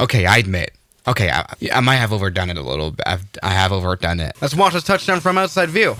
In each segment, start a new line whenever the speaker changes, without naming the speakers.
Okay, I admit. Okay, I might have overdone it a little bit. I have overdone it. Let's watch this touchdown from outside view.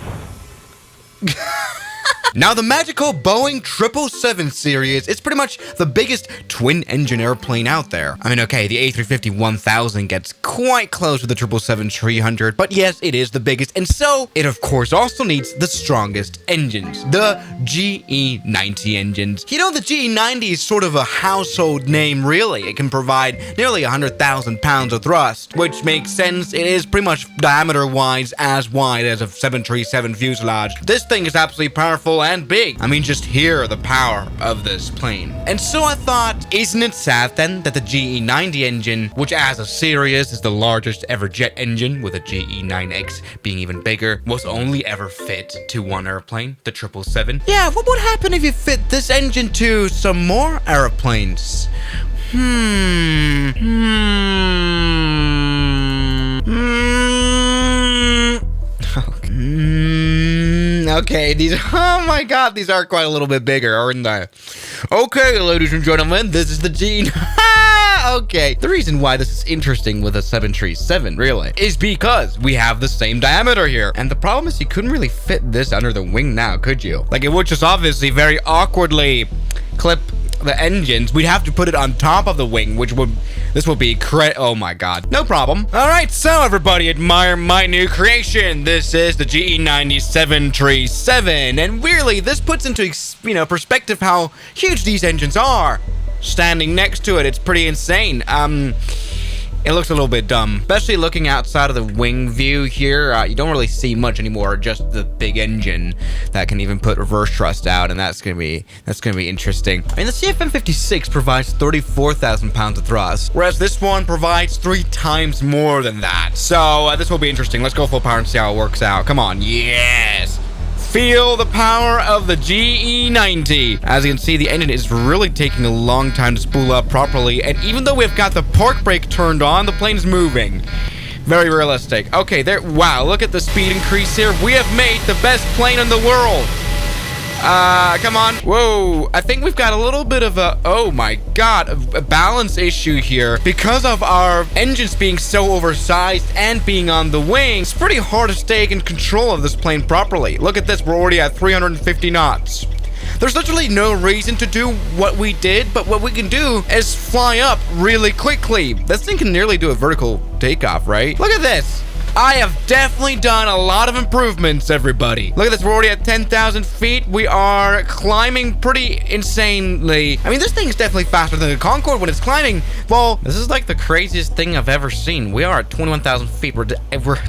Now, the magical Boeing 777 series is pretty much the biggest twin-engine airplane out there. I mean, okay, the A350-1000 gets quite close to the 777-300, but yes, it is the biggest, and so it, of course, also needs the strongest engines, the GE90 engines. You know, the GE90 is sort of a household name, really. It can provide nearly 100,000 pounds of thrust, which makes sense. It is pretty much diameter-wise as wide as a 737 fuselage. This thing is absolutely powerful and big. I mean, just hear the power of this plane. And so I thought, isn't it sad then that the GE90 engine, which as a series is the largest ever jet engine, with a GE9X being even bigger, was only ever fit to one airplane, the 777? Yeah, what would happen if you fit this engine to some more airplanes? Okay, these, oh my god, these are quite a little bit bigger, aren't they? Okay, ladies and gentlemen, this is the G. Okay, the reason why this is interesting with a 737, really, is because we have the same diameter here. And the problem is you couldn't really fit this under the wing now, could you? Like, it would just obviously very awkwardly clip the engines. We'd have to put it on top of the wing, which would, this would be oh my god. No problem. All right, so everybody admire my new creation. This is the GE90 737, and really this puts into, you know, perspective how huge these engines are. Standing next to it, it's pretty insane. It looks a little bit dumb, especially looking outside of the wing view here. You don't really see much anymore, just the big engine that can even put reverse thrust out, and that's gonna be interesting. I mean, the CFM56 provides 34,000 pounds of thrust, whereas this one provides 3 times more than that. So this will be interesting. Let's go full power and see how it works out. Come on, yes. Feel the power of the GE90. As you can see, the engine is really taking a long time to spool up properly, and even though we've got the park brake turned on, the plane's moving. Very realistic. Okay, there. Wow, look at the speed increase here. We have made the best plane in the world. Come on. Whoa, I think we've got a little bit of a, oh my god, a balance issue here. Because of our engines being so oversized and being on the wing, it's pretty hard to stay in control of this plane properly. Look at this, we're already at 350 knots. There's literally no reason to do what we did, but what we can do is fly up really quickly. This thing can nearly do a vertical takeoff, right? Look at this. I have definitely done a lot of improvements, everybody. Look at this, we're already at 10,000 feet. We are climbing pretty insanely. I mean, this thing is definitely faster than the Concorde when it's climbing. Well, this is like the craziest thing I've ever seen. We are at 21,000 feet. We're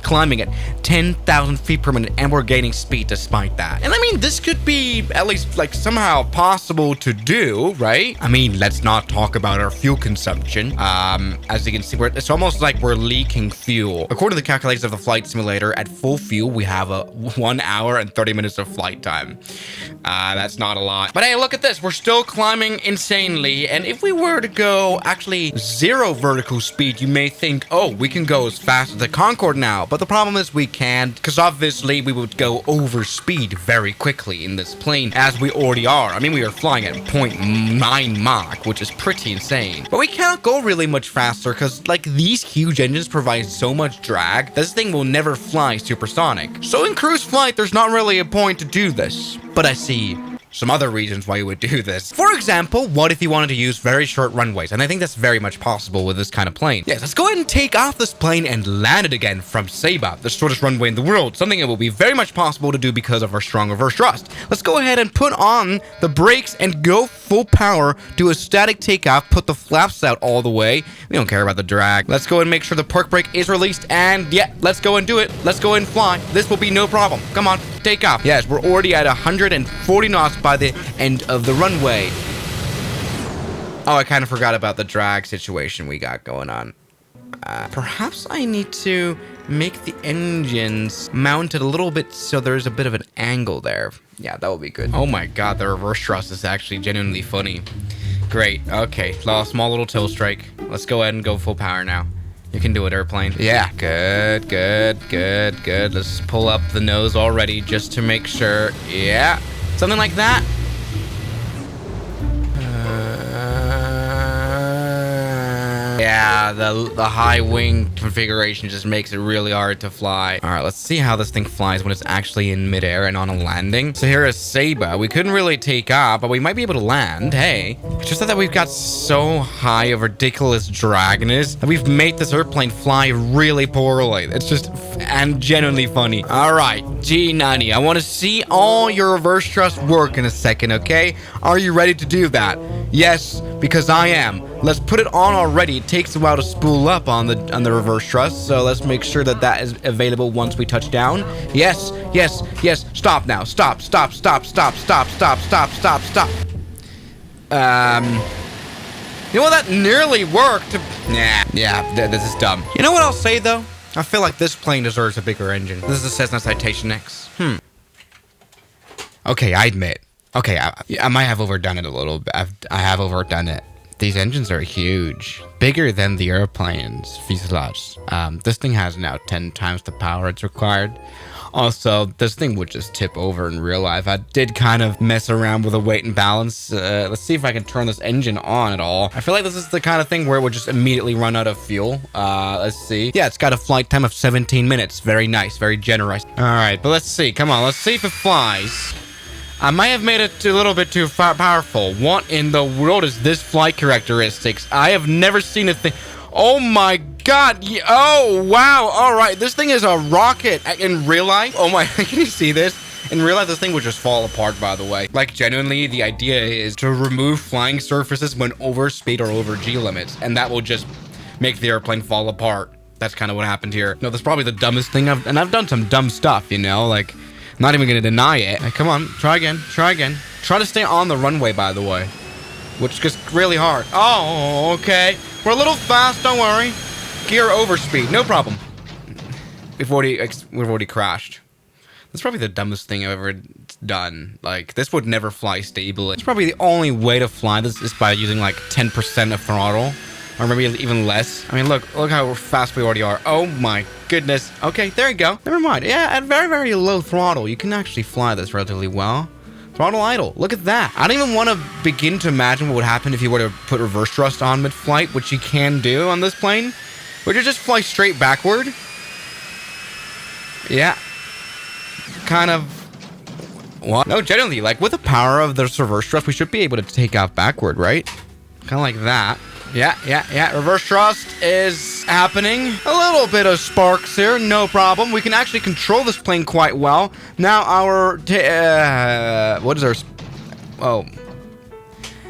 climbing at 10,000 feet per minute, and we're gaining speed despite that. And I mean, this could be at least like somehow possible to do, right? I mean, let's not talk about our fuel consumption. As you can see, it's almost like we're leaking fuel. According to the calculation of the flight simulator, at full fuel we have a 1 hour and 30 minutes of flight time. That's not a lot, but hey, look at this, we're still climbing insanely. And if we were to go actually 0 vertical speed, you may think, oh, we can go as fast as the Concorde now, but the problem is we can't, because obviously we would go over speed very quickly in this plane, as we already are. I mean, we are flying at 0.9 Mach, which is pretty insane, but we can't go really much faster because like these huge engines provide so much drag. This thing will never fly supersonic. So in cruise flight, there's not really a point to do this. But I see some other reasons why you would do this. For example, what if you wanted to use very short runways? And I think that's very much possible with this kind of plane. Yes, let's go ahead and take off this plane and land it again from Saba, the shortest runway in the world. Something that will be very much possible to do because of our strong reverse thrust. Let's go ahead and put on the brakes and go full power, do a static takeoff, put the flaps out all the way. We don't care about the drag. Let's go and make sure the park brake is released, and yeah, let's go and do it. Let's go and fly. This will be no problem. Come on, take off. Yes, we're already at 140 knots by the end of the runway. Oh, I kind of forgot about the drag situation we got going on. Perhaps I need to make the engines mounted a little bit so there's a bit of an angle there. Yeah, that would be good. Oh my god, the reverse thrust is actually genuinely funny. Great. Okay, small little tail strike. Let's go ahead and go full power now. You can do it, airplane. Yeah, good, good, good, good. Let's pull up the nose already just to make sure. Yeah, something like that. Yeah, Yeah, the high wing configuration just makes it really hard to fly. All right, let's see how this thing flies when it's actually in midair and on a landing. So here is Sabre. We couldn't really take off, but we might be able to land. Hey, it's just that we've got so high of ridiculous dragness that we've made this airplane fly really poorly. It's just and genuinely funny. All right, G90, I want to see all your reverse thrust work in a second, okay? Are you ready to do that? Yes, because I am. Let's put it on already. It takes a while to spool up on the reverse thrust, so let's make sure that that is available once we touch down. Yes, yes, yes. Stop now. Stop, stop, stop, stop, stop, stop, stop, stop, stop. You know what? That nearly worked. Nah, yeah, this is dumb. You know what I'll say, though? I feel like this plane deserves a bigger engine. This is a Cessna Citation X. Okay, I admit. Okay, I might have overdone it a little bit. I have overdone it. These engines are huge. Bigger than the airplane's fuselage. This thing has now 10 times the power it's required. Also, this thing would just tip over in real life. I did kind of mess around with the weight and balance. Let's see if I can turn this engine on at all. I feel like this is the kind of thing where it would just immediately run out of fuel. Let's see. Yeah, it's got a flight time of 17 minutes. Very nice, very generous. All right, but let's see. Come on, let's see if it flies. I might have made it a little bit too powerful. What in the world is this flight characteristics? I have never seen a thing. Oh my god. Oh, wow. All right. This thing is a rocket in real life. Oh my. Can you see this? In real life, this thing would just fall apart, by the way. Like, genuinely, the idea is to remove flying surfaces when over speed or over G limits. And that will just make the airplane fall apart. That's kind of what happened here. No, that's probably the dumbest thing I've done some dumb stuff, you know? Like, I'm not even going to deny it. Come on. Try again. Try again. Try to stay on the runway, by the way. Which gets really hard. Oh, okay. We're a little fast. Don't worry. Gear overspeed. No problem. We've already crashed. That's probably the dumbest thing I've ever done. Like, this would never fly stably. It's probably the only way to fly this is by using, like, 10% of throttle. Or maybe even less. I mean, look how fast we already are. Oh my goodness. Okay, there you go. Never mind. Yeah, at very, very low throttle, you can actually fly this relatively well. Throttle idle. Look at that. I don't even want to begin to imagine what would happen if you were to put reverse thrust on mid-flight, which you can do on this plane. Would you just fly straight backward? Yeah. Kind of. What? No, generally, like, with the power of this reverse thrust, we should be able to take off backward, right? Kind of like that. Yeah. Reverse thrust is happening. A little bit of sparks here, no problem. We can actually control this plane quite well. Now our... what is our... Oh.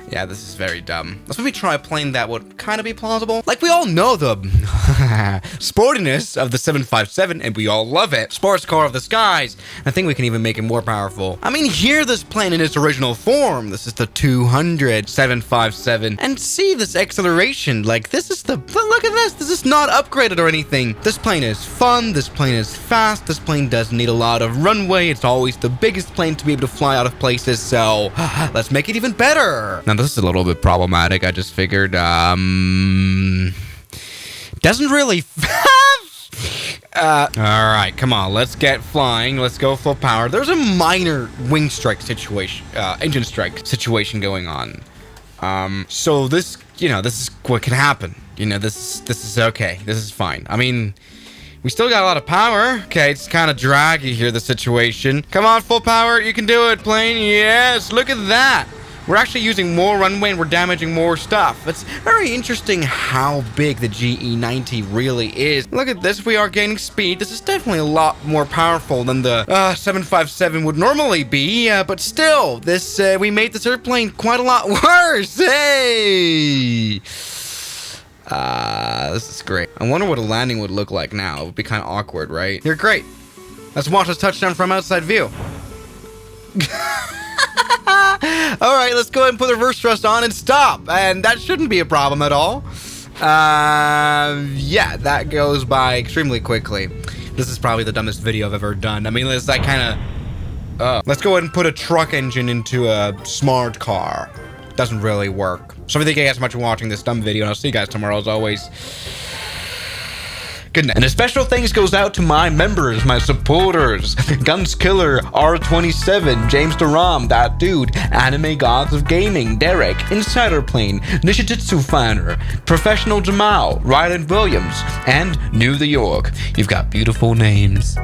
Yeah, this is very dumb. Let's maybe try a plane that would kind of be plausible. Like, we all know the sportiness of the 757, and we all love it. Sports car of the skies. I think we can even make it more powerful. I mean, hear this plane in its original form. This is the 200 757. And see this acceleration. Like, this is the... Look at this. This is not upgraded or anything. This plane is fun. This plane is fast. This plane doesn't need a lot of runway. It's always the biggest plane to be able to fly out of places. So, let's make it even better. Now, this is a little bit problematic. I just figured, doesn't really all right, come on, let's get flying. Let's go full power. There's a minor wing strike situation, engine strike situation going on. So this, you know, this is what can happen. You know, this is okay. This is fine. I mean, we still got a lot of power. Okay, it's kind of draggy here, the situation. Come on, full power. You can do it, plane. Yes, look at that. We're actually using more runway and we're damaging more stuff. It's very interesting how big the GE90 really is. Look at this. We are gaining speed. This is definitely a lot more powerful than the 757 would normally be. But still, this we made this airplane quite a lot worse. Hey! This is great. I wonder what a landing would look like now. It would be kind of awkward, right? You're great. Let's watch this touchdown from outside view. All right, let's go ahead and put the reverse thrust on and stop. And that shouldn't be a problem at all. Yeah, that goes by extremely quickly. This is probably the dumbest video I've ever done. I mean, let's like kind of... let's go ahead and put a truck engine into a smart car. Doesn't really work. So thank you guys so much for watching this dumb video, and I'll see you guys tomorrow as always. Goodness. And a special thanks goes out to my members, my supporters, Guns Killer, R27, James Duram, That Dude, Anime Gods of Gaming, Derek, Insider Plane, Nishijitsu Finder, Professional Jamal, Ryland Williams, and New the York. You've got beautiful names.